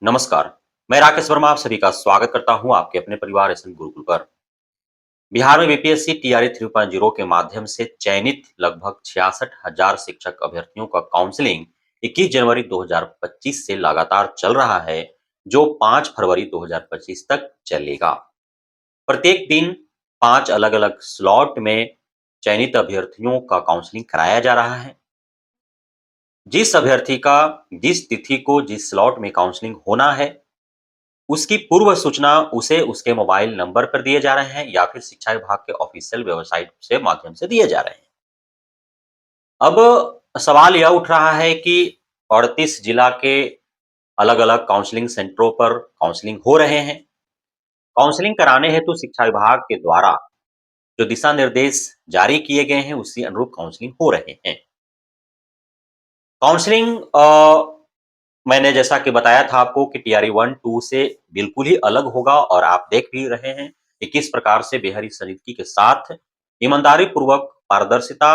नमस्कार, मैं राकेश वर्मा आप सभी का स्वागत करता हूं आपके अपने परिवार एसएन गुरुकुल पर। बिहार में बीपीएससी टीआरई 3.0 के माध्यम से चयनित लगभग 66,000 शिक्षक अभ्यर्थियों का काउंसलिंग 21 जनवरी 2025 से लगातार चल रहा है, जो 5 फरवरी 2025 तक चलेगा। प्रत्येक दिन 5 अलग-अलग स्लॉट में चयनित अभ्यर्थियों का काउंसलिंग कराया जा रहा है। जिस अभ्यर्थी का जिस तिथि को जिस स्लॉट में काउंसलिंग होना है, उसकी पूर्व सूचना उसे उसके मोबाइल नंबर पर दिए जा रहे हैं या फिर शिक्षा विभाग के ऑफिशियल वेबसाइट से माध्यम से दिए जा रहे हैं। अब सवाल यह उठ रहा है कि 38 जिला के अलग-अलग काउंसलिंग सेंटरों पर काउंसलिंग हो रहे हैं। काउंसलिंग कराने हेतु शिक्षा विभाग के द्वारा जो दिशा निर्देश जारी किए गए हैं, उसी अनुरूप काउंसलिंग हो रहे हैं। काउंसलिंग मैंने जैसा कि बताया था आपको कि टीआरई 1-2 से बिल्कुल ही अलग होगा और आप देख भी रहे हैं कि किस प्रकार से बेहद ही संजीदगी के साथ, ईमानदारी पूर्वक, पारदर्शिता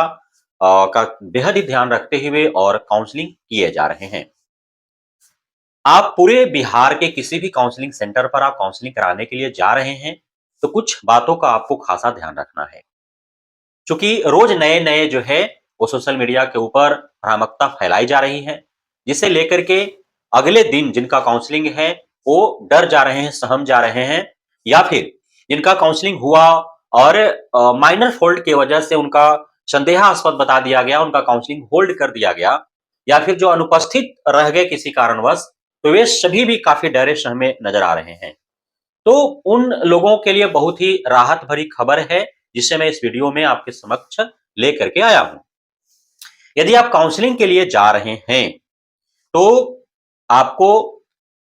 का बेहद ही ध्यान रखते हुए और काउंसलिंग किए जा रहे हैं। आप पूरे बिहार के किसी भी काउंसलिंग सेंटर पर आप काउंसलिंग कराने के लिए जा रहे हैं, तो कुछ बातों का आपको खासा ध्यान रखना है। चूँकि रोज़ नए-नए जो है वो सोशल मीडिया के ऊपर भ्रामकता फैलाई जा रही है, जिसे लेकर के अगले दिन जिनका काउंसलिंग है, वो डर जा रहे हैं, सहम जा रहे हैं या फिर जिनका काउंसलिंग हुआ और माइनर फ़ॉल्ट की वजह से उनका संदेहास्पद बता दिया गया, उनका काउंसलिंग होल्ड कर दिया गया या फिर जो अनुपस्थित रह गए किसी कारणवश, तो वे सभी भी काफ़ी डरे सहमे नज़र आ रहे हैं। तो उन लोगों के लिए बहुत ही राहत भरी खबर है, जिसे मैं इस वीडियो में आपके समक्ष लेकर के आया हूँ। यदि आप काउंसलिंग के लिए जा रहे हैं, तो आपको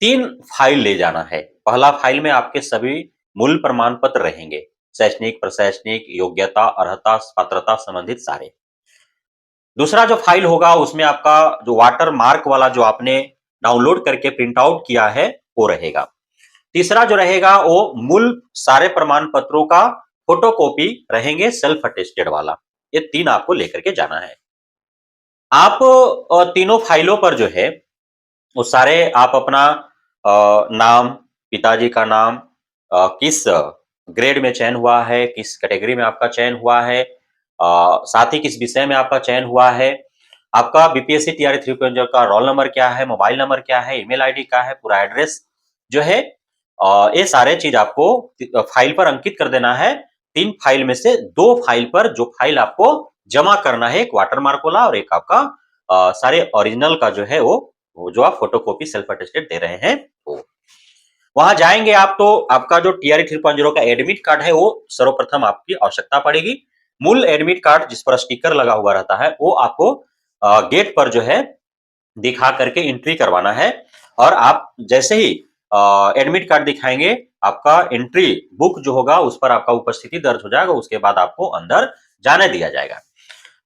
3 फाइल ले जाना है। पहला फाइल में आपके सभी मूल प्रमाण पत्र रहेंगे, शैक्षणिक, प्रशैक्षणिक, योग्यता, अर्हता, पात्रता संबंधित सारे। दूसरा जो फाइल होगा उसमें आपका जो वाटर मार्क वाला जो आपने डाउनलोड करके प्रिंट आउट किया है, वो रहेगा। तीसरा जो रहेगा वो मूल सारे प्रमाण पत्रों का फोटोकॉपी रहेंगे सेल्फ अटेस्टेड वाला। ये 3 आपको लेकर के जाना है। आप तीनों फाइलों पर जो है वो सारे आप अपना नाम, पिताजी का नाम, किस ग्रेड में चयन हुआ है, किस कैटेगरी में आपका चयन हुआ है, साथ ही किस विषय में आपका चयन हुआ है, आपका बीपीएससी टीआरई 3.0 का रोल नंबर क्या है, मोबाइल नंबर क्या है, ईमेल आईडी क्या है, पूरा एड्रेस जो है ये सारे चीज़ आपको फाइल पर अंकित कर देना है। 3 फाइल में से 2 फाइल पर जो फाइल आपको जमा करना है, एक वाटरमार्क वाला और एक आपका सारे ओरिजिनल का जो है वो जो आप फोटोकॉपी सेल्फ अटेस्टेड दे रहे हैं वो। वहाँ जाएँगे आप तो आपका जो टीआरई 3.0 का एडमिट कार्ड है वो सर्वप्रथम आपकी आवश्यकता पड़ेगी। मूल एडमिट कार्ड जिस पर स्टिकर लगा हुआ रहता है वो आपको गेट पर जो है दिखा करके एंट्री करवाना है और आप जैसे ही एडमिट कार्ड दिखाएँगे, आपका एंट्री बुक जो होगा उस पर आपका उपस्थिति दर्ज हो जाएगा, उसके बाद आपको अंदर जाने दिया जाएगा।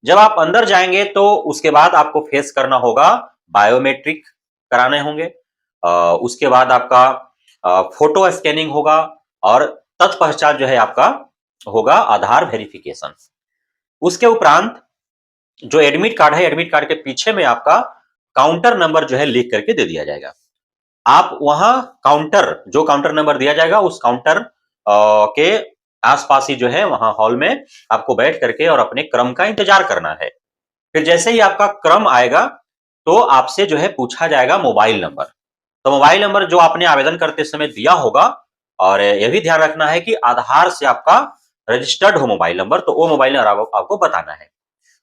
जब आप अंदर जाएँगे तो उसके बाद आपको फेस करना होगा बायोमेट्रिक कराने होंगे। उसके बाद आपका फोटो स्कैनिंग होगा और तत्पश्चात जो है आपका होगा आधार वेरिफिकेशन। उसके उपरांत जो एडमिट कार्ड है, एडमिट कार्ड के पीछे में आपका काउंटर नंबर जो है लिख करके दे दिया जाएगा। आप वहाँ जो काउंटर नंबर दिया जाएगा उस काउंटर के आस-पास ही जो है वहाँ हॉल में आपको बैठ करके और अपने क्रम का इंतज़ार करना है। फिर जैसे ही आपका क्रम आएगा, तो आपसे जो है पूछा जाएगा मोबाइल नंबर। तो मोबाइल नंबर जो आपने आवेदन करते समय दिया होगा और यह भी ध्यान रखना है कि आधार से आपका रजिस्टर्ड हो मोबाइल नंबर, तो वो मोबाइल नंबर आपको बताना है।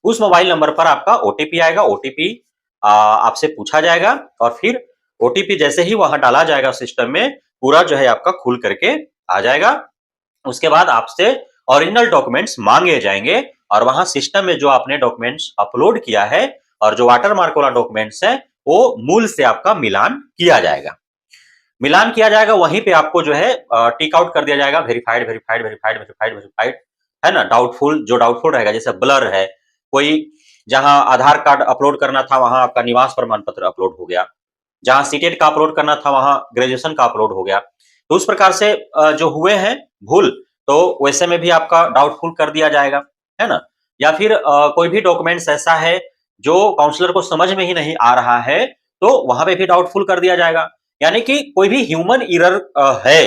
उस मोबाइल नंबर पर आपका ओटीपी आएगा, ओटीपी आपसे पूछा जाएगा और फिर ओटीपी जैसे ही वहाँ डाला जाएगा सिस्टम में, पूरा जो है आपका खुल करके आ जाएगा। उसके बाद आपसे ओरिजिनल डॉक्यूमेंट्स माँगे जाएँगे और वहाँ सिस्टम में जो आपने डॉक्यूमेंट्स अपलोड किया है और जो वाटरमार्क वाला डॉक्यूमेंट्स है, वो मूल से आपका मिलान किया जाएगा। मिलान किया जाएगा वहीं पे आपको जो है टिक आउट कर दिया जाएगा verified, verified, verified, verified, verified, है ना? डाउटफुल जो डाउटफुल रहेगा जैसे ब्लर है, कोई जहाँ आधार कार्ड अपलोड करना था वहाँ आपका निवास प्रमाण पत्र अपलोड हो गया। जहाँ सीटेट का अपलोड करना था वहाँ ग्रेजुएशन का अपलोड हो गया। तो उस प्रकार से जो हुए हैं भूल, तो वैसे में भी आपका डाउटफुल कर दिया जाएगा, है ना? या फिर कोई भी डॉक्यूमेंट्स ऐसा है जो काउंसलर को समझ में ही नहीं आ रहा है, तो वहाँ पे भी डाउटफुल कर दिया जाएगा। यानी कि कोई भी ह्यूमन एरर है,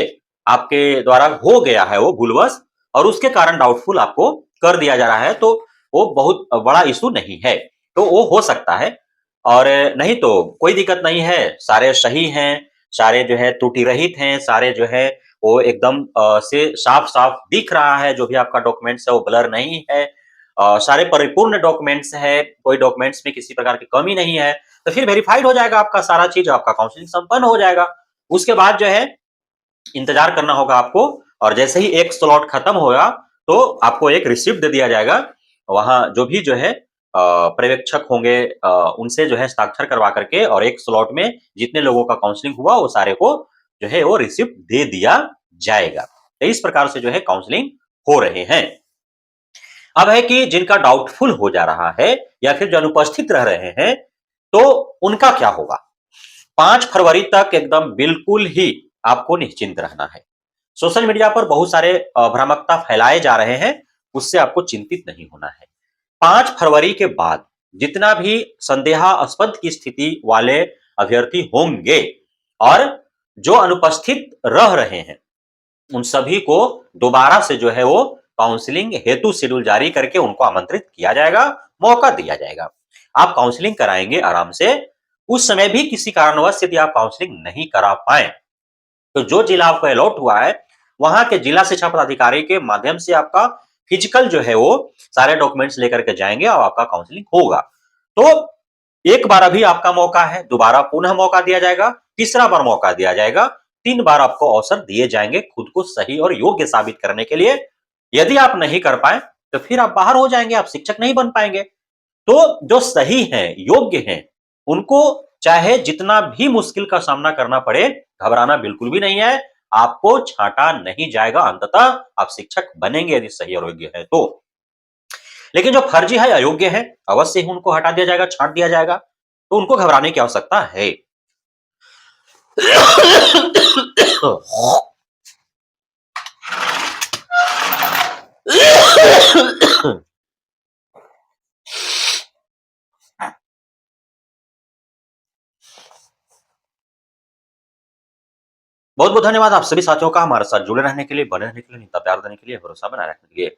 आपके द्वारा हो गया है वो भूलवश और उसके कारण डाउटफुल आपको कर दिया जा रहा है, तो वो बहुत बड़ा इश्यू नहीं है। तो वो हो सकता है और नहीं तो कोई दिक्कत नहीं है, सारे सही हैं, सारे जो है त्रुटि रहित हैं, सारे जो है वो एकदम से साफ-साफ दिख रहा है, जो भी आपका डॉक्यूमेंट्स है वो ब्लर नहीं है। सारे परिपूर्ण डॉक्यूमेंट्स है, कोई डॉक्यूमेंट्स में किसी प्रकार की कमी नहीं है, तो फिर वेरिफाइड हो जाएगा आपका सारा चीज़, आपका काउंसलिंग संपन्न हो जाएगा। उसके बाद जो है इंतज़ार करना होगा आपको और जैसे ही एक स्लॉट खत्म होगा, तो आपको एक रिसिप्ट दे दिया जाएगा। वहाँ जो भी जो है पर्यवेक्षक होंगे उनसे जो है हस्ताक्षर करवा करके और एक स्लॉट में जितने लोगों का काउंसलिंग हुआ, वो सारे को जो है वो रिसिप्ट दे दिया जाएगा। तो इस प्रकार से जो है काउंसलिंग हो रहे हैं। अब है कि जिनका डाउटफुल हो जा रहा है या फिर जो अनुपस्थित रह रहे हैं, तो उनका क्या होगा? 5 फरवरी तक एकदम बिल्कुल ही आपको निश्चिंत रहना है। सोशल मीडिया पर बहुत सारे भ्रामकता फैलाए जा रहे हैं, उससे आपको चिंतित नहीं होना है। 5 फरवरी के बाद जितना भी संदेहास्पद की स्थिति वाले अभ्यर्थी होंगे और जो अनुपस्थित रह रहे हैं, उन सभी को दोबारा से जो है वो काउंसलिंग हेतु शेड्यूल जारी करके उनको आमंत्रित किया जाएगा, मौका दिया जाएगा। आप काउंसलिंग कराएँगे आराम से, उस समय भी किसी कारणवश यदि आप काउंसलिंग नहीं करा पाएँ, तो जो जिला आपको अलॉट हुआ है, वहाँ के जिला शिक्षा पदाधिकारी के माध्यम से आपका फिजिकल जो है वो सारे डॉक्यूमेंट्स लेकर के जाएँगे और आपका काउंसलिंग होगा। तो एक बार अभी आपका मौका है, दोबारा पुनः मौका दिया जाएगा, तीसरा बार मौका दिया जाएगा, 3 बार आपको अवसर दिए जाएँगे खुद को सही और योग्य साबित करने के लिए। यदि आप नहीं कर पाए, तो फिर आप बाहर हो जाएँगे, आप शिक्षक नहीं बन पाएँगे। तो जो सही हैं, योग्य हैं, उनको चाहे जितना भी मुश्किल का सामना करना पड़े, घबराना बिल्कुल भी नहीं है। आपको छाँटा नहीं जाएगा, अंततः आप शिक्षक बनेंगे यदि सही और योग्य है तो। लेकिन जो फर्जी है, अयोग्य है, अवश्य ही उनको हटा दिया जाएगा, छाँट दिया जाएगा, तो उनको घबराने की आवश्यकता है। बहुत-बहुत धन्यवाद आप सभी साथियों का हमारे साथ जुड़े रहने के लिए, बने रहने के लिए, इतना प्यार देने के लिए, भरोसा बनाए रखने के लिए।